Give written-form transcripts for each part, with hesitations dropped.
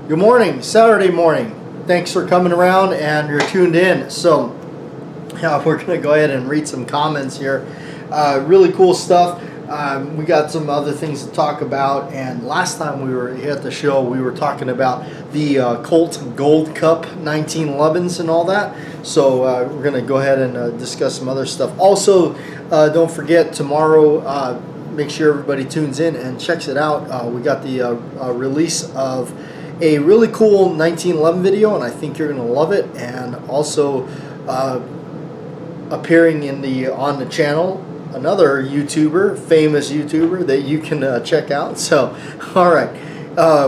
Good morning, Saturday morning. Thanks for coming around and you're tuned in. So, yeah, we're going to go ahead and read some comments here. Really cool stuff. We got some other things to talk about. And last time we were here at the show, we were talking about the Colt Gold Cup 1911's and all that. So we're going to go ahead and discuss some other stuff. Also, don't forget tomorrow. Make sure everybody tunes in and checks it out. We got the release of a really cool 1911 video, and I think you're going to love it. And also appearing on the channel, another YouTuber, famous YouTuber that you can check out. So, all right,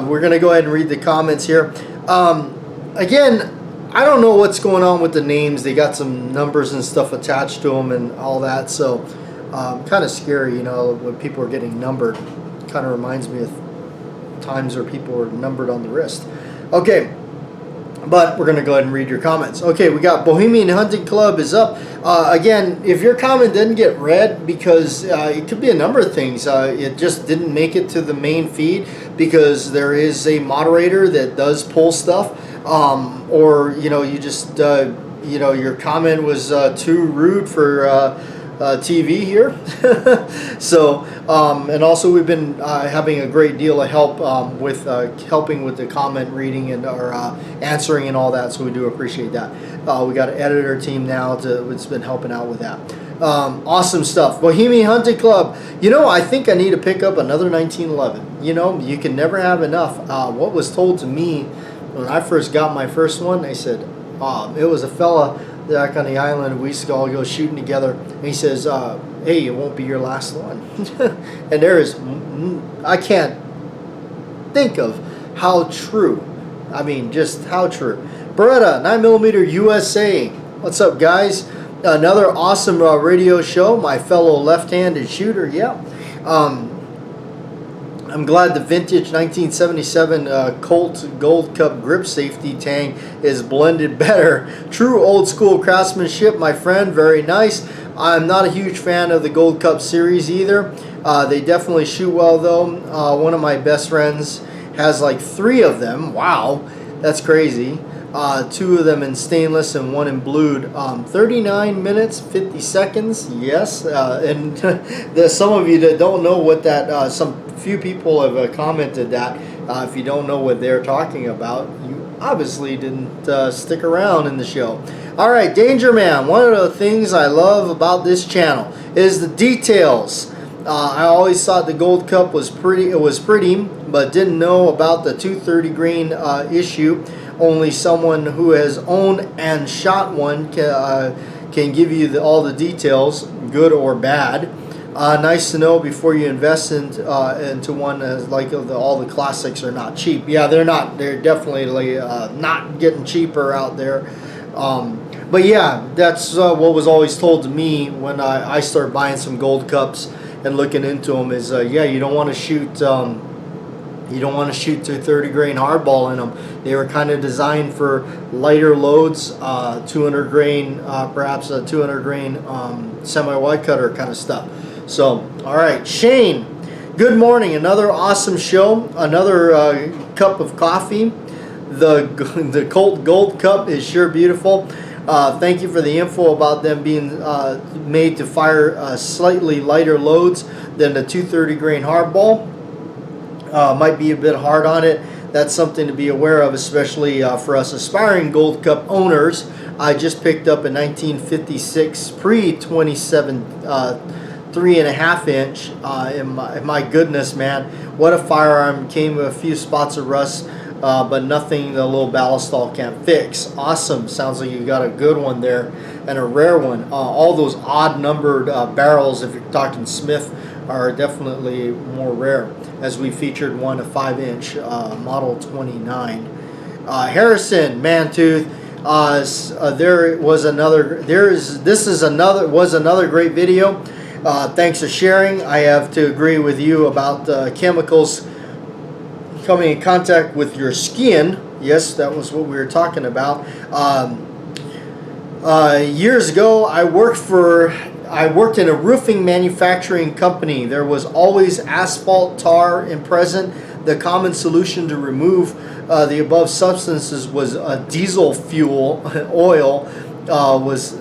we're going to go ahead and read the comments here. Again, I don't know what's going on with the names. They got some numbers and stuff attached to them and all that. So, kind of scary, you know, when people are getting numbered. Kind of reminds me of times where people were numbered on the wrist. Okay, but we're going to go ahead and read your comments. Okay, we got Bohemian Hunting Club is up. Again, if your comment didn't get read, because it could be a number of things. It just didn't make it to the main feed because there is a moderator that does pull stuff. Or, you know, you just, you know, your comment was too rude for TV here. So, and also we've been having a great deal of help with helping with the comment reading and or answering and all that, so we do appreciate that. We got an editor team now that's been helping out with that. Awesome stuff. Bohemian Hunting Club. You know, I think I need to pick up another 1911. You know, you can never have enough. What was told to me when I first got my first one, they said, it was a fella back on the island. We used to all go shooting together, and he says, hey, it won't be your last one. And there is, I can't think of how true. I mean, just how true. Beretta 9mm USA. What's up, guys? Another awesome radio show. My fellow left-handed shooter. Yeah. I'm glad the vintage 1977 Colt Gold Cup grip safety tang is blended better. True old school craftsmanship, my friend. Very nice. I'm not a huge fan of the Gold Cup series either. They definitely shoot well though. One of my best friends has like 3 of them. Wow, that's crazy. 2 of them in stainless and 1 in blued. 39 minutes 50 seconds. Yes, and there's some of you that don't know what that. Some few people have commented that. If you don't know what they're talking about, you obviously didn't stick around in the show. All right, Danger Man. One of the things I love about this channel is the details. I always thought the Gold Cup was pretty. It was pretty, but didn't know about the 230 grain issue. Only someone who has owned and shot one can give you all the details, good or bad. Nice to know before you invest into one. Like all the classics are not cheap. Yeah, they're not. They're definitely not getting cheaper out there. But yeah, that's what was always told to me when I started buying some Gold Cups and looking into them. Is yeah, you don't want to shoot. You don't want to shoot 230 grain hardball in them. They were kind of designed for lighter loads, 200 grain, perhaps a 200 grain semi-wide cutter kind of stuff. So, all right, Shane, good morning. Another awesome show. Another cup of coffee. The Colt Gold Cup is sure beautiful. Thank you for the info about them being made to fire slightly lighter loads than the 230 grain hardball. Might be a bit hard on it. That's something to be aware of, especially for us aspiring Gold Cup owners. I just picked up a 1956 pre-27 3.5 inch. And my goodness, man, what a firearm! Came with a few spots of rust, but nothing the little ballistol can't fix. Awesome. Sounds like you got a good one there and a rare one. All those odd numbered barrels, if you're talking Smith, are definitely more rare, as we featured one, a 5-inch model 29. Harrison Mantooth, was another great video. Thanks for sharing. I have to agree with you about chemicals coming in contact with your skin. Yes, that was what we were talking about. Years ago, I worked in a roofing manufacturing company. There was always asphalt tar present The common solution to remove the above substances was diesel fuel, oil. Was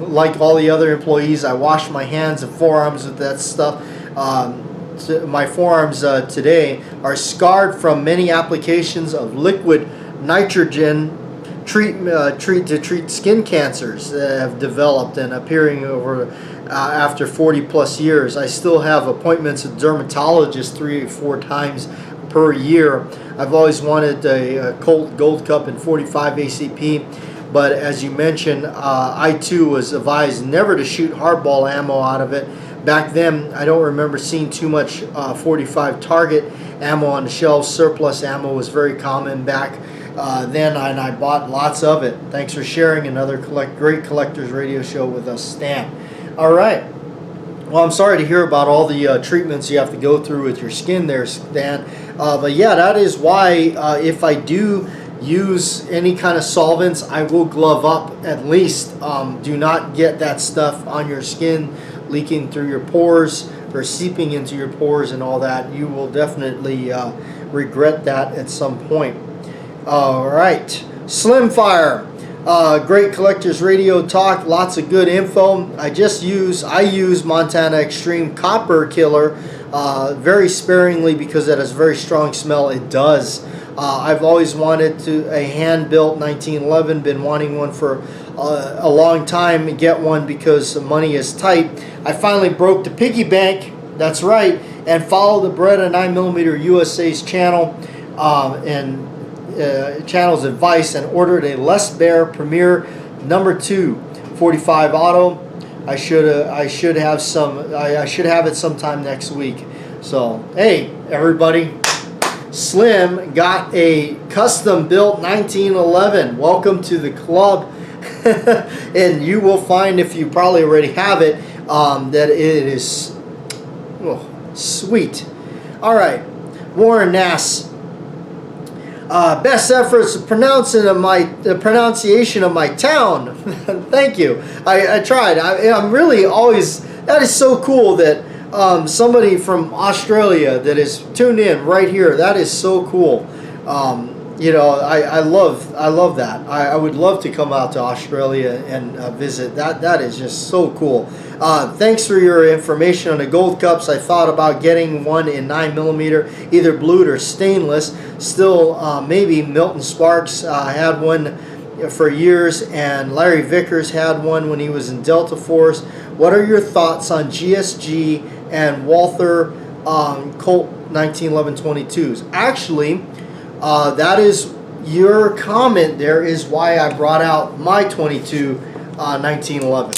like all the other employees, I washed my hands and forearms with that stuff. My forearms today are scarred from many applications of liquid nitrogen to treat skin cancers that have developed and appearing over after 40 plus years. I still have appointments with dermatologists 3 or 4 times per year. I've always wanted a Colt Gold Cup in 45 ACP, but as you mentioned, I too was advised never to shoot hardball ammo out of it. Back then, I don't remember seeing too much 45 target ammo on the shelves. Surplus ammo was very common back then, and I bought lots of it. Thanks for sharing another great Collectors Radio show with us, Stan. All right. Well, I'm sorry to hear about all the treatments you have to go through with your skin there, Stan. But yeah, that is why if I do use any kind of solvents, I will glove up at least. Do not get that stuff on your skin leaking through your pores or seeping into your pores and all that. You will definitely regret that at some point. All right, Slim Fire, great Collectors Radio talk, lots of good info. I use Montana Extreme Copper Killer very sparingly because it has a very strong smell. It does. I've always wanted a hand-built 1911, been wanting one for a long time, and get one because the money is tight. I finally broke the piggy bank, that's right, and followed the Beretta 9mm USA's channel and channel's advice and ordered a Les Bear Premier #2 45 Auto. I should have it sometime next week. So hey everybody, Slim got a custom built 1911. Welcome to the club. And you will find, if you probably already have it, that it is sweet. All right, Warren Nass. Best efforts the pronunciation of my town. Thank you. I tried. I'm really always, that is so cool that somebody from Australia that is tuned in right here. That is so cool. You know, I love that. I would love to come out to Australia and visit. That is just so cool. Thanks for your information on the Gold Cups. I thought about getting one in 9mm, either blued or stainless. Still, maybe Milton Sparks had one for years, and Larry Vickers had one when he was in Delta Force. What are your thoughts on GSG and Walther Colt 1911 22s? Actually, that is your comment there is why I brought out my 22 1911.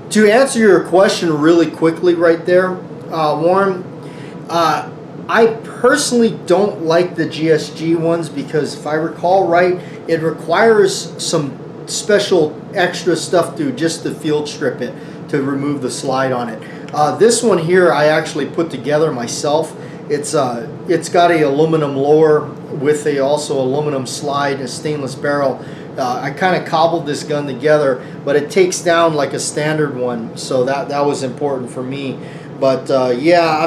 To answer your question really quickly right there, Warren, I personally don't like the GSG ones because if I recall right, it requires some special extra stuff just to field strip it, to remove the slide on it. This one here I actually put together myself. It's got a aluminum lower with also aluminum slide, a stainless barrel. I kind of cobbled this gun together, but it takes down like a standard one, so that was important for me. But yeah,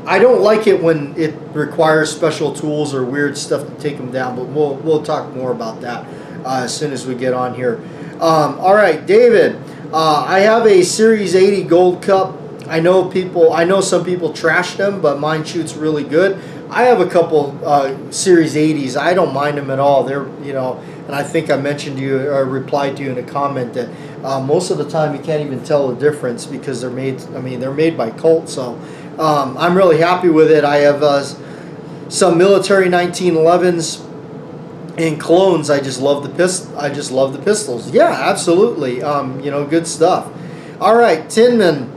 I don't like it when it requires special tools or weird stuff to take them down. But we'll talk more about that as soon as we get on here. All right, David, I have a Series 80 Gold Cup. I know some people trashed them, but mine shoots really good. I have a couple Series 80s. I don't mind them at all. They're, and I think I mentioned to you or replied to you in a comment that most of the time you can't even tell the difference because they're made. I mean, they're made by Colt, so I'm really happy with it. I have some military 1911s and clones. I just love the pistols. Yeah, absolutely. Good stuff. All right, Tinman.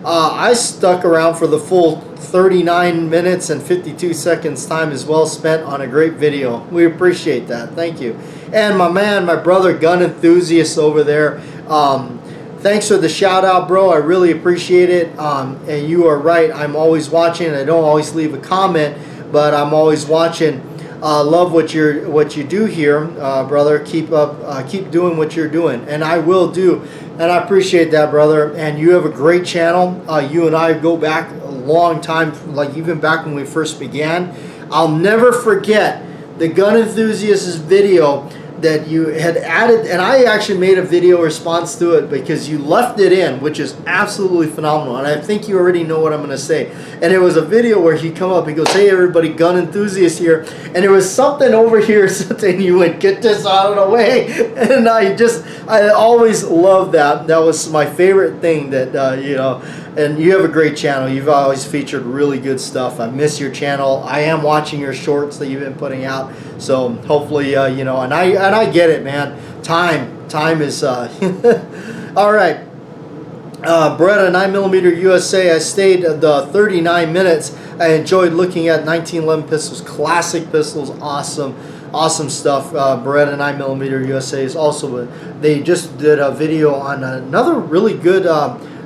I stuck around for the full 39 minutes and 52 seconds. Time is well spent on a great video. We appreciate that. Thank you. And my brother gun enthusiast over there. Thanks for the shout out, bro. I really appreciate it. And you are right. I'm always watching. I don't always leave a comment, but I'm always watching. Love what you do here, brother. Keep doing what you're doing, and I will do. And I appreciate that, brother. And you have a great channel. You and I go back a long time, like even back when we first began. I'll never forget the Gun Enthusiast's video that you had added, and I actually made a video response to it because you left it in, which is absolutely phenomenal, and I think you already know what I'm going to say. And it was a video where he come up, he goes, "Hey everybody, Gun Enthusiast here," and there was something over here, something you went, "Get this out of the way," and I always loved that. That was my favorite thing that, you know, and you have a great channel. You've always featured really good stuff. I miss your channel. I am watching your shorts that you've been putting out, so hopefully, you know, and I get it, man. Time is, all right. Beretta 9mm USA. I stayed the 39 minutes. I enjoyed looking at 1911 pistols, classic pistols, awesome stuff. Beretta 9mm USA is also, they just did a video on another really good,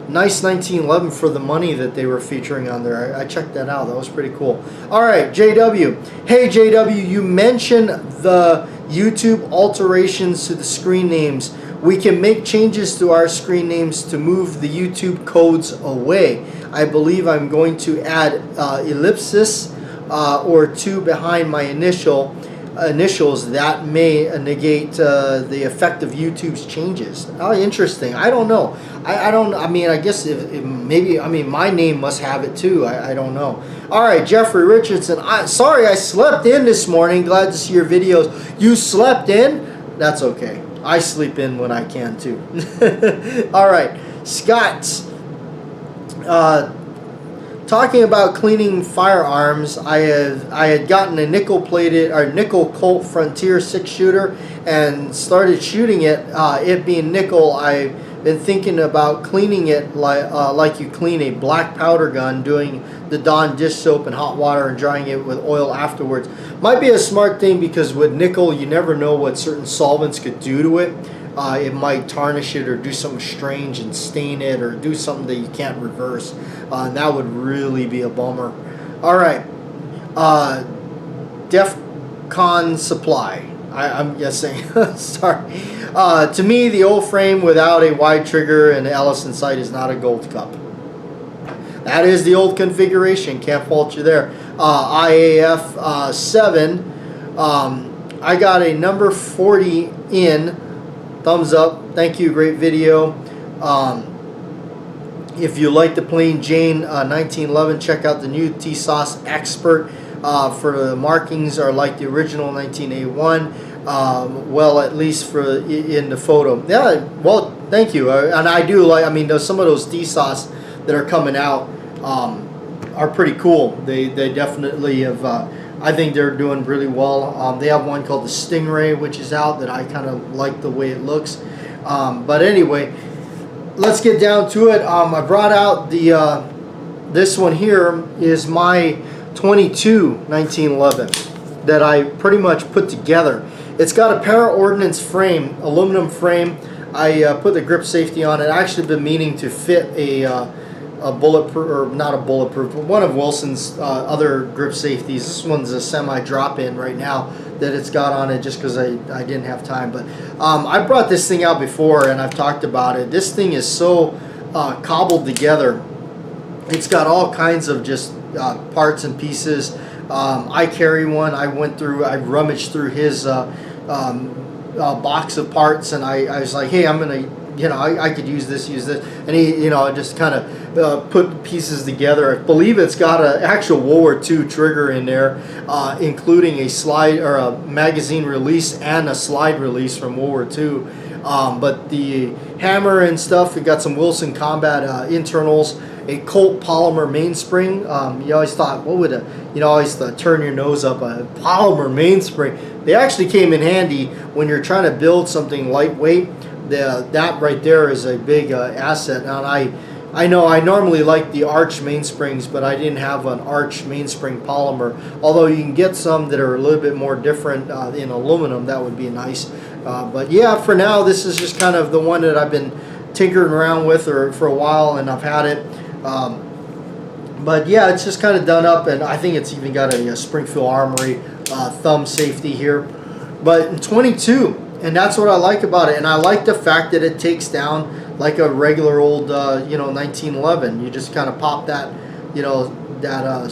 nice 1911 for the money that they were featuring on there. I checked that out. That was pretty cool. All right, JW. Hey, JW, you mentioned the YouTube alterations to the screen names. We can make changes to our screen names to move the YouTube codes away. I believe I'm going to add ellipsis or two behind my initials. That may negate the effect of YouTube's changes. Oh, interesting. I don't know. I mean, I guess if maybe, I mean, my name must have it too. I don't know. All right, Jeffrey Richardson. Sorry, I slept in this morning. Glad to see your videos. You slept in? That's okay. I sleep in when I can too. All right, Scott's. Talking about cleaning firearms, I had gotten a nickel Colt Frontier 6-shooter and started shooting it. It being nickel, I've been thinking about cleaning it like you clean a black powder gun, doing the Dawn dish soap and hot water and drying it with oil afterwards. Might be a smart thing because with nickel, you never know what certain solvents could do to it. It might tarnish it or do something strange and stain it or do something that you can't reverse. And that would really be a bummer. All right. DEFCON Supply. I'm guessing. Sorry. To me, the old frame without a wide trigger and Ellison sight is not a Gold Cup. That is the old configuration. Can't fault you there. IAF 7. I got a number 40 in. Thumbs up. Thank you. Great video. If you like the plain Jane 1911, check out the new TSOS Expert. For the markings are like the original 1981. Well, at least for in the photo. Yeah. Well, thank you. And I do like. I mean, some of those TSOS that are coming out are pretty cool. They definitely have. I think they're doing really well. They have one called the Stingray, which is out, that I kind of like the way it looks. But anyway, let's get down to it. I brought out the this one here is my 22 1911 that I pretty much put together. It's got a para-ordnance frame, aluminum frame. I put the grip safety on it. I actually been meaning to fit a bulletproof, or not a bulletproof, but one of Wilson's other grip safeties. This one's a semi-drop-in right now that it's got on it just because I didn't have time. But I brought this thing out before and I've talked about it. This thing is so cobbled together. It's got all kinds of just parts and pieces. I carry one. I rummaged through his box of parts, and I was like, hey, I'm gonna, you know, I could use this, and he, you know, just kind of put pieces together. I believe it's got an actual World War II trigger in there, including a slide or a magazine release and a slide release from World War II. But the hammer and stuff, we got some Wilson Combat internals, a Colt polymer mainspring. You always thought, what would always turn your nose up, a polymer mainspring. They actually came in handy when you're trying to build something lightweight. That right there is a big asset. And I know I normally like the arch mainsprings, but I didn't have an arch mainspring polymer. Although you can get some that are a little bit more different in aluminum, that would be nice. But yeah, for now, this is just kind of the one that I've been tinkering around with for a while, and I've had it. But yeah, it's just kind of done up, and I think it's even got a Springfield Armory thumb safety here. But in 22, and that's what I like about it, and I like the fact that it takes down like a regular old 1911. You just kind of pop that that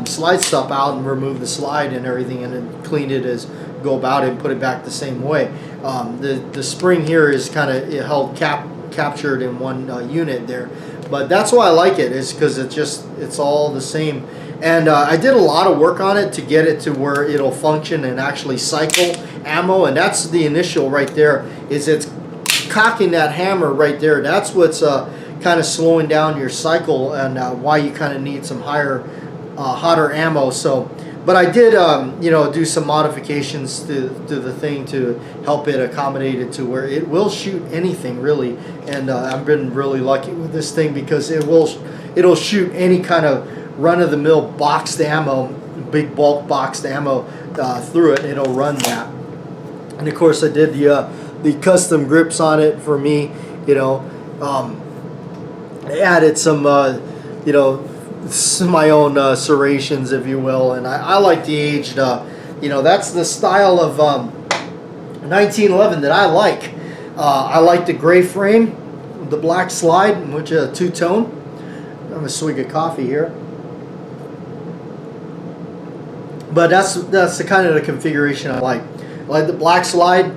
slide stuff out and remove the slide and everything, and then clean it as go about it and put it back the same way. The spring here is kind of held captured in one unit there, but that's why I like it, is because it's all the same. And I did a lot of work on it to get it to where it'll function and actually cycle ammo, and that's the initial right there, is it's cocking that hammer right there. That's what's kind of slowing down your cycle, and why you kind of need some hotter ammo. So, but I did do some modifications to the thing to help it accommodate it to where it will shoot anything really. And I've been really lucky with this thing, because it'll shoot any kind of run-of-the-mill boxed ammo, big bulk boxed ammo through it. It'll run that. And of course I did the custom grips on it for me. I added some my own serrations, if you will, and I like the aged. That's the style of 1911 that I like. I like the gray frame, the black slide, which is a two-tone. I'm a swig of coffee here. But that's the kind of the configuration I like. I like the black slide,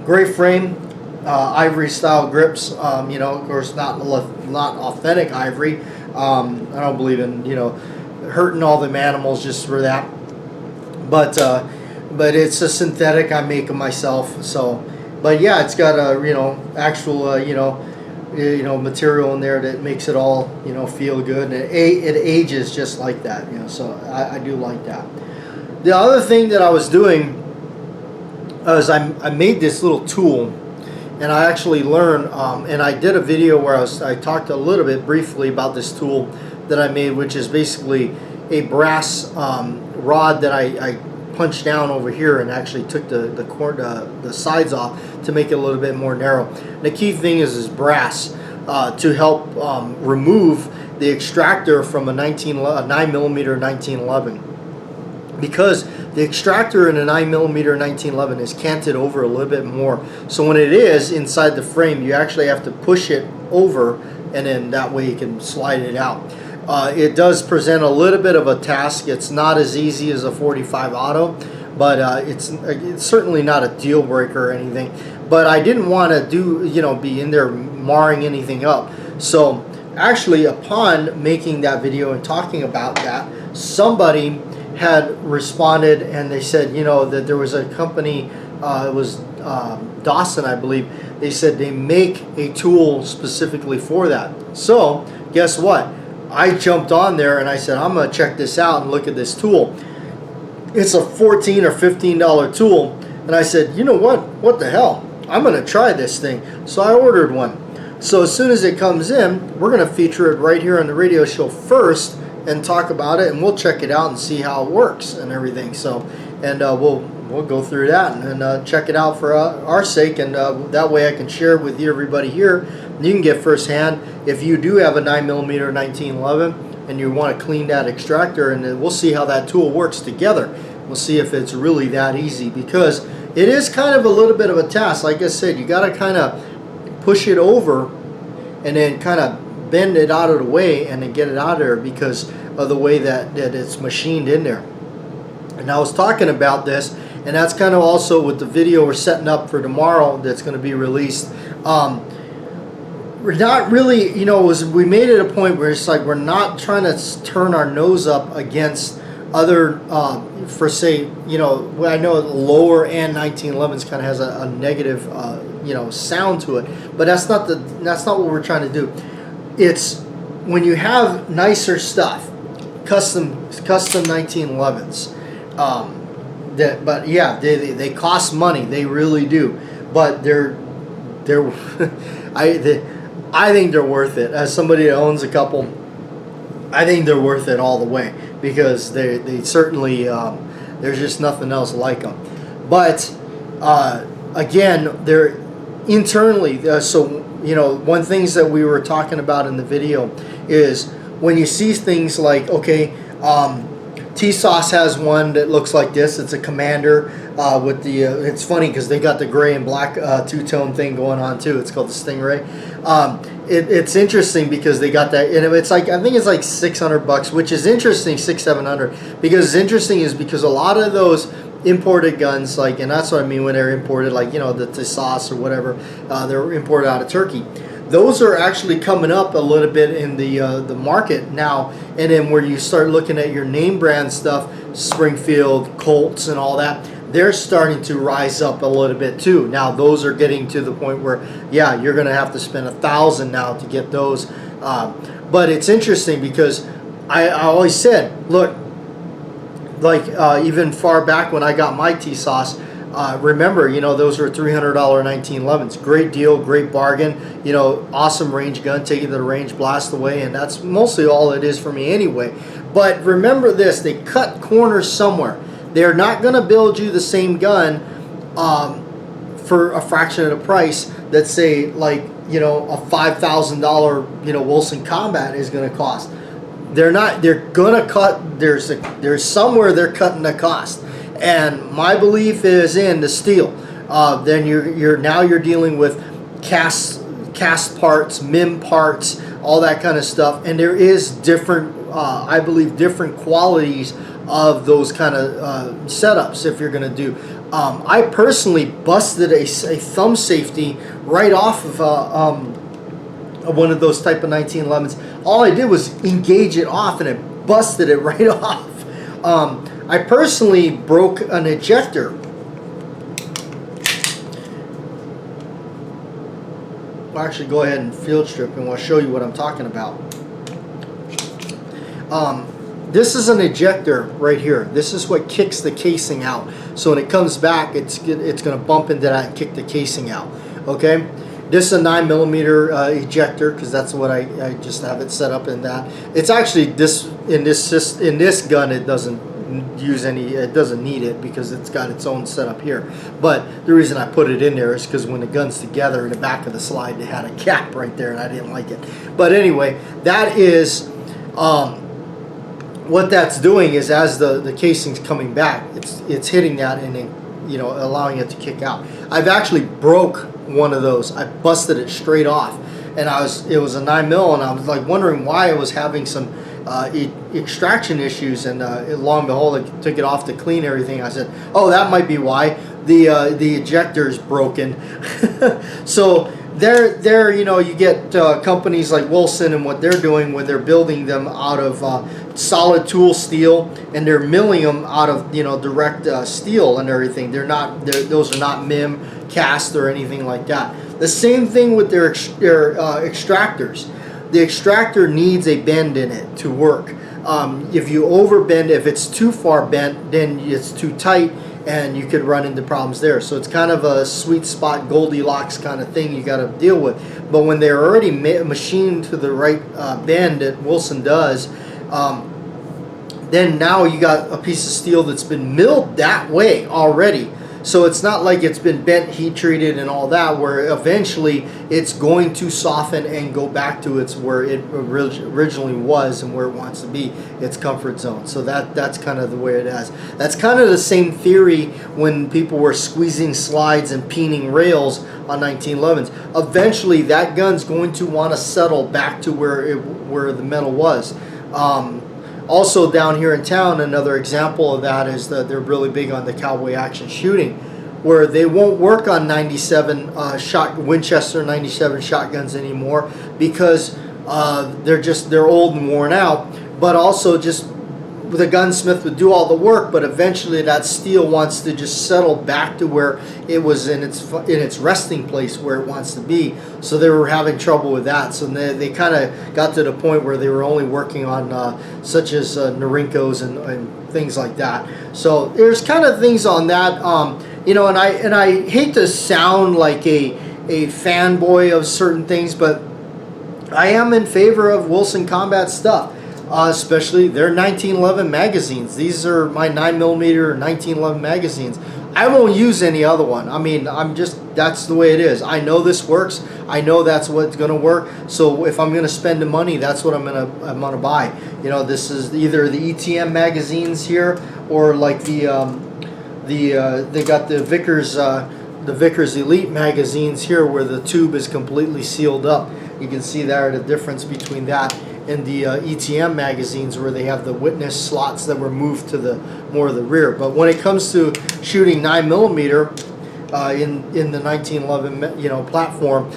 gray frame, ivory style grips. Of course, not authentic ivory. I don't believe in hurting all them animals just for that. But it's a synthetic. I make them myself. So, but yeah, it's got a actual material in there that makes it all feel good, and it ages just like that. So I do like that. The other thing that I was doing is I made this little tool, and I actually learned, and I did a video where I talked a little bit briefly about this tool that I made, which is basically a brass rod that I punched down over here and actually took the sides off to make it a little bit more narrow. And the key thing is brass to help remove the extractor from a 9mm 1911, because the extractor in a 9mm 1911 is canted over a little bit more. So when it is inside the frame, you actually have to push it over, and then that way you can slide it out. It does present a little bit of a task. It's not as easy as a 45 auto, but it's certainly not a deal breaker or anything. But I didn't want to be in there marring anything up. So actually, upon making that video and talking about that, somebody had responded, and they said that there was a company, it was Dawson, I believe. They said they make a tool specifically for that. So guess what? I jumped on there and I said, I'm going to check this out and look at this tool. It's a $14 or $15 tool. And I said, you know what the hell? I'm going to try this thing. So I ordered one. So as soon as it comes in, we're going to feature it right here on the radio show first and talk about it, and we'll check it out and see how it works and everything. So, and we'll go through that and check it out for our sake, and that way I can share it with everybody here. You can get firsthand if you do have a 9mm 1911 and you want to clean that extractor, and then we'll see how that tool works together. We'll see if it's really that easy, because it is kind of a little bit of a task. Like I said, you got to kind of push it over and then kind of bend it out of the way and then get it out of there, because of the way that it's machined in there. And I was talking about this, and that's kind of also with the video we're setting up for tomorrow that's going to be released. We're not really, we made it a point where it's like we're not trying to turn our nose up against other, for say, I know lower end 1911s kind of has a negative, sound to it, but that's not what we're trying to do. It's when you have nicer stuff, custom 1911s. But yeah, they cost money. They really do. But they're I think they're worth it. As somebody that owns a couple, I think they're worth it all the way, because they certainly there's just nothing else like them. But again, they're internally. So one things that we were talking about in the video is when you see things like, okay, T-Sauce has one that looks like this. It's a Commander with the. It's funny because they got the gray and black two-tone thing going on too. It's called the Stingray. It's interesting because they got that, and it's like, I think it's like $600, which is interesting, 600-700. Because it's interesting is because a lot of those imported guns, like, and that's what I mean when they're imported, like, you know, the sauce or whatever, they're imported out of Turkey. Those are actually coming up a little bit in the market now, and then where you start looking at your name brand stuff, Springfield, Colts, and all that, they're starting to rise up a little bit too. Now those are getting to the point where, yeah, you're going to have to spend $1,000 now to get those. But it's interesting because I always said, look, like even far back when I got my T-Sauce, remember, you know, those were $300 1911s. Great deal, great bargain. You know, awesome range gun. Take it to the range, blast away, and that's mostly all it is for me anyway. But remember this: they cut corners somewhere. They're not going to build you the same gun for a fraction of the price that, say, like, you know, a $5,000, you know, Wilson Combat is going to cost. They're not. They're going to cut. There's somewhere they're cutting the cost. And my belief is in the steel. Then you're dealing with cast parts, MIM parts, all that kind of stuff. And there is different, I believe, different qualities of those kind of setups if you're going to do. I personally busted a thumb safety right off of one of those type of 1911s. All I did was engage it off, and it busted it right off. I personally broke an ejector. I'll actually go ahead and field strip, and I'll show you what I'm talking about. This is an ejector right here. This is what kicks the casing out. So when it comes back, it's going to bump into that and kick the casing out. Okay. This is a 9mm ejector because that's what I just have it set up in that. It's actually in this gun it doesn't use any. It doesn't need it because it's got its own setup here. But the reason I put it in there is because when the gun's together in the back of the slide, they had a cap right there and I didn't like it. But anyway, that is. What that's doing is as the casing's coming back, it's hitting that and then, you know, allowing it to kick out. I've actually broke one of those. I busted it straight off, and it was a 9mm, and I was like wondering why I was having some extraction issues, and lo and behold, I took it off to clean everything. I said, oh, that might be why the ejector is broken. So there, you know, you get companies like Wilson and what they're doing when they're building them out of solid tool steel, and they're milling them out of, you know, direct steel and everything. Those are not MIM, cast, or anything like that. The same thing with their extractors. The extractor needs a bend in it to work. If you overbend, if it's too far bent, then it's too tight, and you could run into problems there. So it's kind of a sweet spot, Goldilocks kind of thing you got to deal with. But when they're already machined to the right bend that Wilson does, then now you got a piece of steel that's been milled that way already. So it's not like it's been bent, heat treated, and all that, where eventually it's going to soften and go back to where it originally was and where it wants to be, its comfort zone. So that's kind of the way it is. That's kind of the same theory when people were squeezing slides and peening rails on 1911s. Eventually that gun's going to want to settle back to where the metal was. Also down here in town, another example of that is that they're really big on the cowboy action shooting, where they won't work on 97 Winchester 97 shotguns anymore because they're old and worn out. But also just the gunsmith would do all the work, but eventually that steel wants to just settle back to where it was in its resting place where it wants to be. So they were having trouble with that. So they kind of got to the point where they were only working on such as Norinkos and things like that. So there's kind of things on that, you know. And I hate to sound like a fanboy of certain things, but I am in favor of Wilson Combat stuff. Especially their 1911 magazines. These are my 9mm 1911 magazines. I won't use any other one. I mean, that's the way it is. I know this works. I know that's what's going to work. So if I'm going to spend the money, that's what I'm gonna buy. You know, this is either the ETM magazines here, or like they got the Vickers Elite magazines here, where the tube is completely sealed up. You can see there the difference between that and the ETM magazines, where they have the witness slots that were moved to the more of the rear. But when it comes to shooting 9mm in the 1911 platform,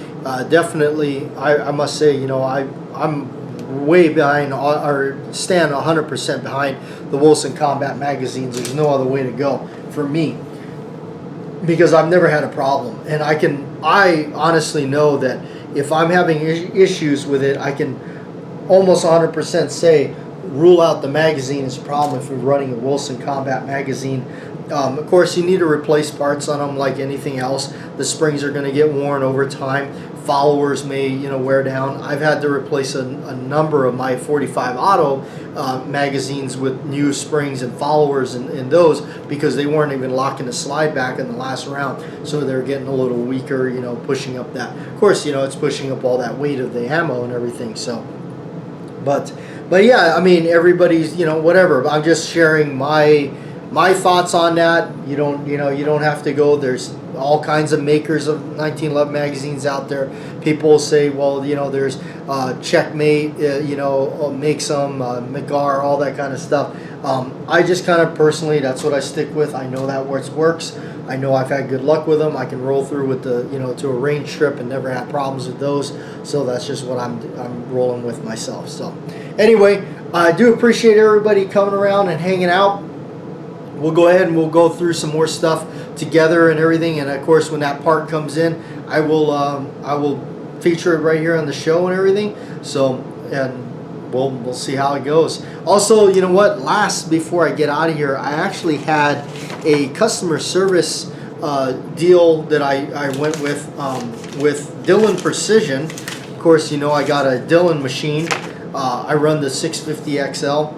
definitely I must say, I'm way behind, or stand 100% behind the Wilson Combat magazines. There's no other way to go for me, because I've never had a problem, and I honestly know that if I'm having issues with it, I can almost 100% say rule out the magazine as a problem if you're running a Wilson Combat magazine. Of course, you need to replace parts on them like anything else. The springs are going to get worn over time. Followers may wear down. I've had to replace a number of my 45 auto magazines with new springs and followers in those, because they weren't even locking the slide back in the last round, so they're getting a little weaker, pushing up that. Of course, it's pushing up all that weight of the ammo and everything. So but yeah, I mean, everybody's whatever. I'm just sharing my thoughts on that. You don't have to go. There's all kinds of makers of 1911 magazines out there. People say, well, there's Checkmate, make some McGar, all that kind of stuff. I just kind of personally, that's what I stick with. I know that works. I know I've had good luck with them. I can roll through with the to a range trip and never had problems with those. So that's just what I'm rolling with myself. So anyway, I do appreciate everybody coming around and hanging out. We'll go ahead and we'll go through some more stuff together and everything. And of course, when that part comes in, I will feature it right here on the show and everything. So, and we'll see how it goes. Also, you know what? Before I get out of here, I actually had a customer service deal that I went with Dillon Precision. Of course, I got a Dillon machine. I run the 650 XL.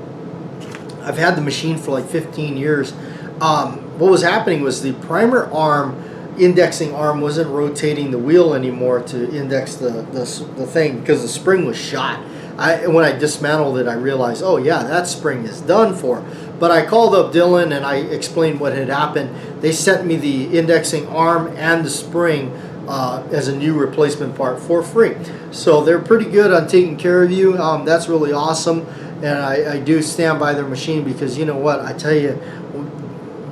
I've had the machine for like 15 years. What was happening was the primer arm, indexing arm, wasn't rotating the wheel anymore to index the thing, because the spring was shot. When I dismantled it, I realized, oh yeah, that spring is done for. But I called up Dillon and I explained what had happened. They sent me the indexing arm and the spring as a new replacement part for free. So they're pretty good on taking care of you. That's really awesome. And I do stand by their machine, because you know what, I tell you,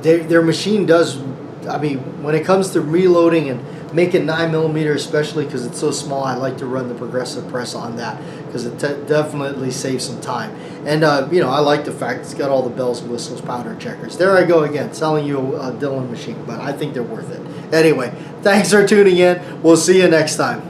their machine does, I mean, when it comes to reloading and making 9mm, especially because it's so small, I like to run the progressive press on that, because it definitely saves some time. And I like the fact it's got all the bells and whistles, powder checkers. There I go again, selling you a Dillon machine, but I think they're worth it. Anyway, thanks for tuning in. We'll see you next time.